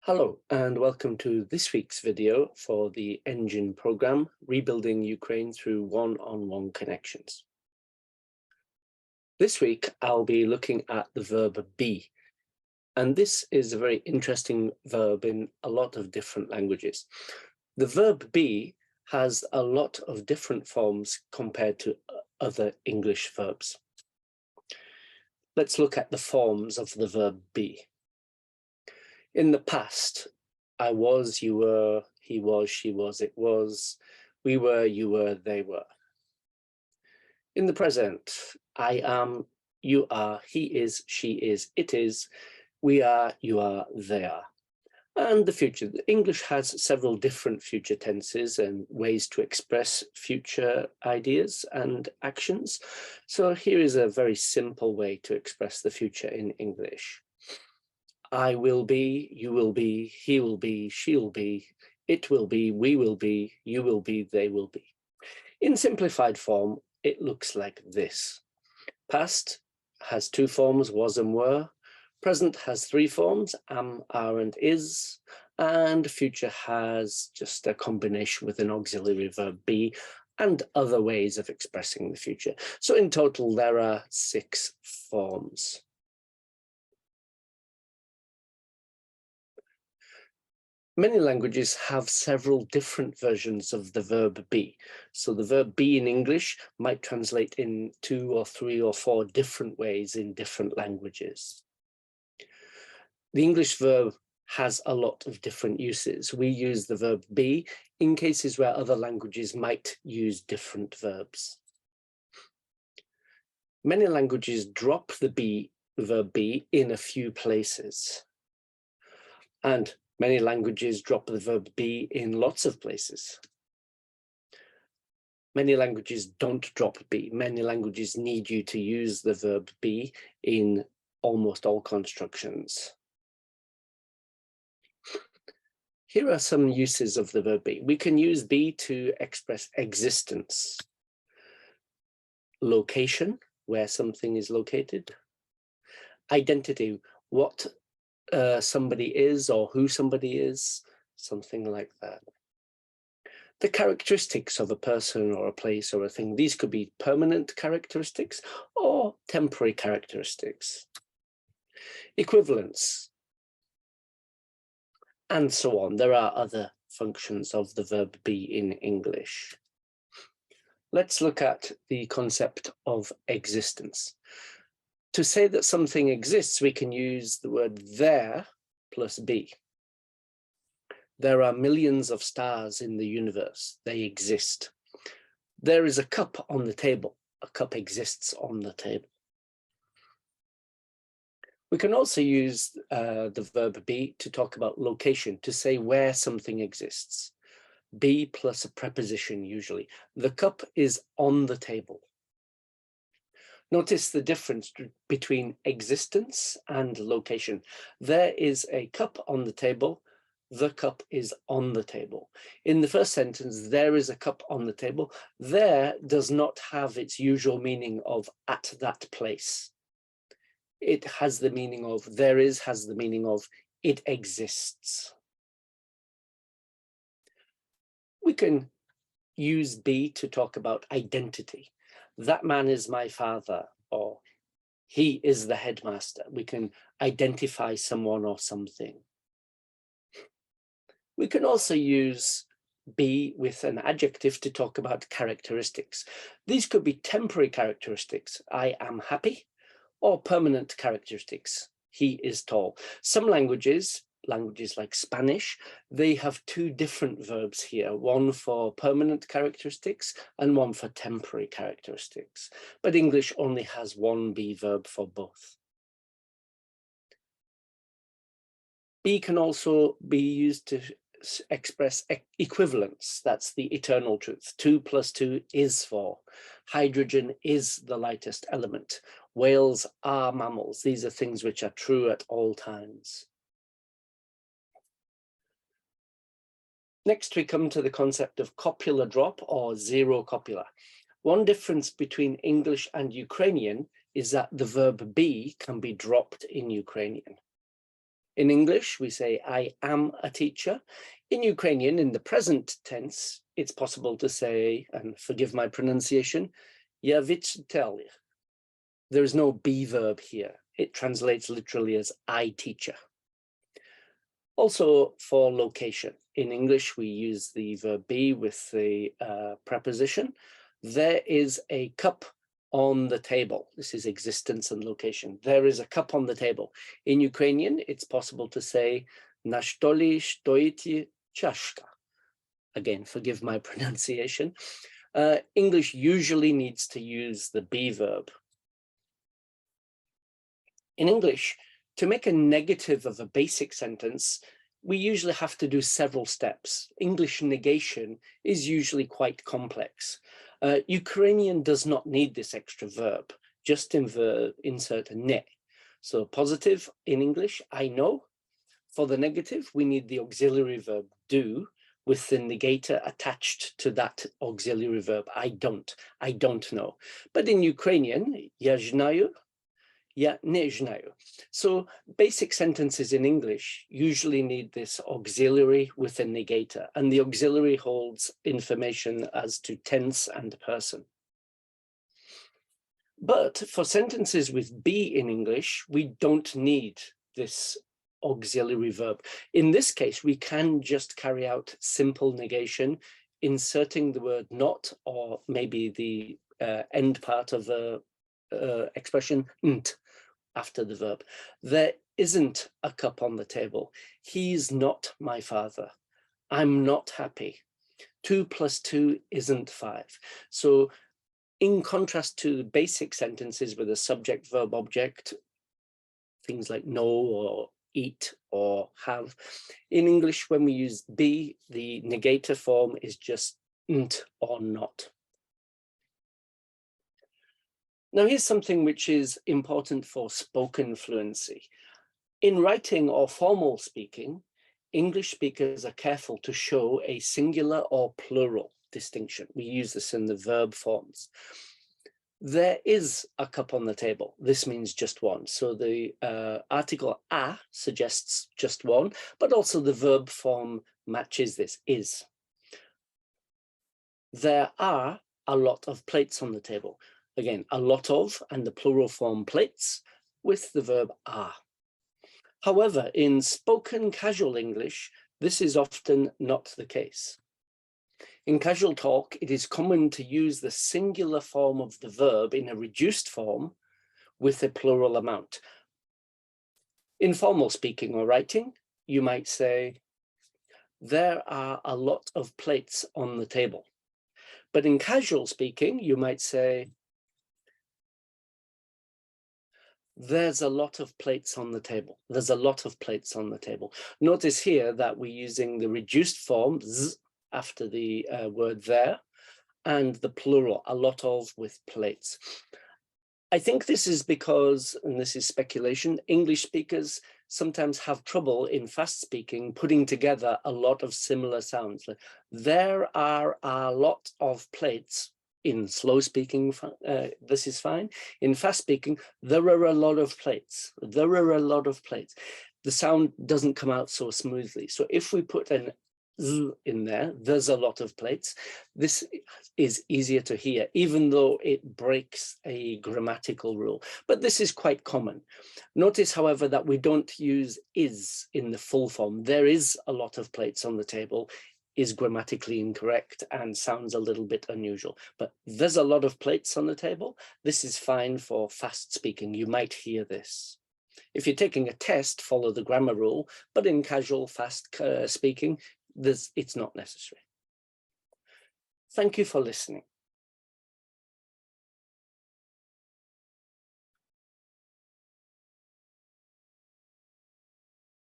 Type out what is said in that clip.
Hello and welcome to this week's video for the Engine program, Rebuilding Ukraine through One-on-One Connections. This week I'll be looking at the verb be, and this is a very interesting verb in a lot of different languages. The verb be has a lot of different forms compared to other English verbs. Let's look at the forms of the verb be. In the past, I was, you were, he was, she was, it was, we were, you were, they were. In the present, I am, you are, he is, she is, it is, we are, you are, they are. And the future. The English has several different future tenses and ways to express future ideas and actions. So here is a very simple way to express the future in English. I will be, you will be, he will be, she'll be, it will be, we will be, you will be, they will be. In simplified form, it looks like this. Past has two forms, was and were. Present has three forms, am, are, and is. And future has just a combination with an auxiliary verb be and other ways of expressing the future. So in total, there are 6 forms. Many languages have several different versions of the verb be. So the verb be in English might translate in 2 or 3 or 4 different ways in different languages. The English verb has a lot of different uses. We use the verb be in cases where other languages might use different verbs. Many languages drop the verb be in a few places. And many languages drop the verb be in lots of places. Many languages don't drop be. Many languages need you to use the verb be in almost all constructions. Here are some uses of the verb be. We can use be to express existence, location, where something is located, identity, what somebody is or who somebody is, something like that. The characteristics of a person or a place or a thing, these could be permanent characteristics or temporary characteristics. Equivalence, and so on. There are other functions of the verb be in English. Let's look at the concept of existence. To say that something exists, we can use the word there plus be. There are millions of stars in the universe. They exist. There is a cup on the table. A cup exists on the table. We can also use the verb be to talk about location, to say where something exists. Be plus a preposition usually. The cup is on the table. Notice the difference between existence and location. There is a cup on the table. The cup is on the table. In the first sentence, there is a cup on the table. There does not have its usual meaning of at that place. It has the meaning of there is, has the meaning of it exists. We can use be to talk about identity. That man is my father, or he is the headmaster. We can identify someone or something. We can also use be with an adjective to talk about characteristics. These could be temporary characteristics. I am happy, or permanent characteristics. He is tall. Some languages like Spanish, they have 2 different verbs here, one for permanent characteristics and one for temporary characteristics. But English only has one be verb for both. Be can also be used to express equivalence. That's the eternal truth. 2 plus 2 is 4. Hydrogen is the lightest element. Whales are mammals. These are things which are true at all times. Next, we come to the concept of copula drop or zero copula. One difference between English and Ukrainian is that the verb be can be dropped in Ukrainian. In English, we say, I am a teacher. In Ukrainian, in the present tense, it's possible to say, and forgive my pronunciation, я вчитель. There is no be verb here. It translates literally as I teacher. Also for location. In English, we use the verb be with the preposition. There is a cup on the table. This is existence and location. There is a cup on the table. In Ukrainian, it's possible to say, na stoli stoiti chashka. Again, forgive my pronunciation. English usually needs to use the be verb. In English, to make a negative of a basic sentence, we usually have to do several steps. English negation is usually quite complex. Ukrainian does not need this extra verb, just insert a ne. So positive in English, I know. For the negative, we need the auxiliary verb do with the negator attached to that auxiliary verb, I don't know. But in Ukrainian, я знаю, я не знаю. So basic sentences in English usually need this auxiliary with a negator, and the auxiliary holds information as to tense and person. But for sentences with be in English, we don't need this auxiliary verb. In this case, we can just carry out simple negation, inserting the word not, or maybe the end part of the expression nt after the verb. There isn't a cup on the table. He's not my father. I'm not happy. 2 + 2 isn't 5. So in contrast to basic sentences with a subject, verb, object, things like know or eat or have, in English, when we use be, the negator form is just nt or not. Now, here's something which is important for spoken fluency. In writing or formal speaking, English speakers are careful to show a singular or plural distinction. We use this in the verb forms. There is a cup on the table. This means just one. So the article a suggests just one, but also the verb form matches this, is. There are a lot of plates on the table. Again, a lot of, and the plural form plates with the verb are. However, in spoken casual English, this is often not the case. In casual talk, it is common to use the singular form of the verb in a reduced form with a plural amount. In formal speaking or writing, you might say, there are a lot of plates on the table. But in casual speaking, you might say, there's a lot of plates on the table. There's a lot of plates on the table. Notice here that we're using the reduced form, z, after the word there, and the plural, a lot of, with plates. I think this is because, and this is speculation, English speakers sometimes have trouble in fast speaking putting together a lot of similar sounds. Like, there are a lot of plates. In slow speaking, this is fine. In fast speaking, there are a lot of plates. There are a lot of plates. The sound doesn't come out so smoothly. So if we put an z in there, there's a lot of plates. This is easier to hear, even though it breaks a grammatical rule. But this is quite common. Notice, however, that we don't use is in the full form. There is a lot of plates on the table is grammatically incorrect and sounds a little bit unusual. But there's a lot of plates on the table. This is fine for fast speaking. You might hear this. If you're taking a test, follow the grammar rule, but in casual fast speaking, it's not necessary. Thank you for listening.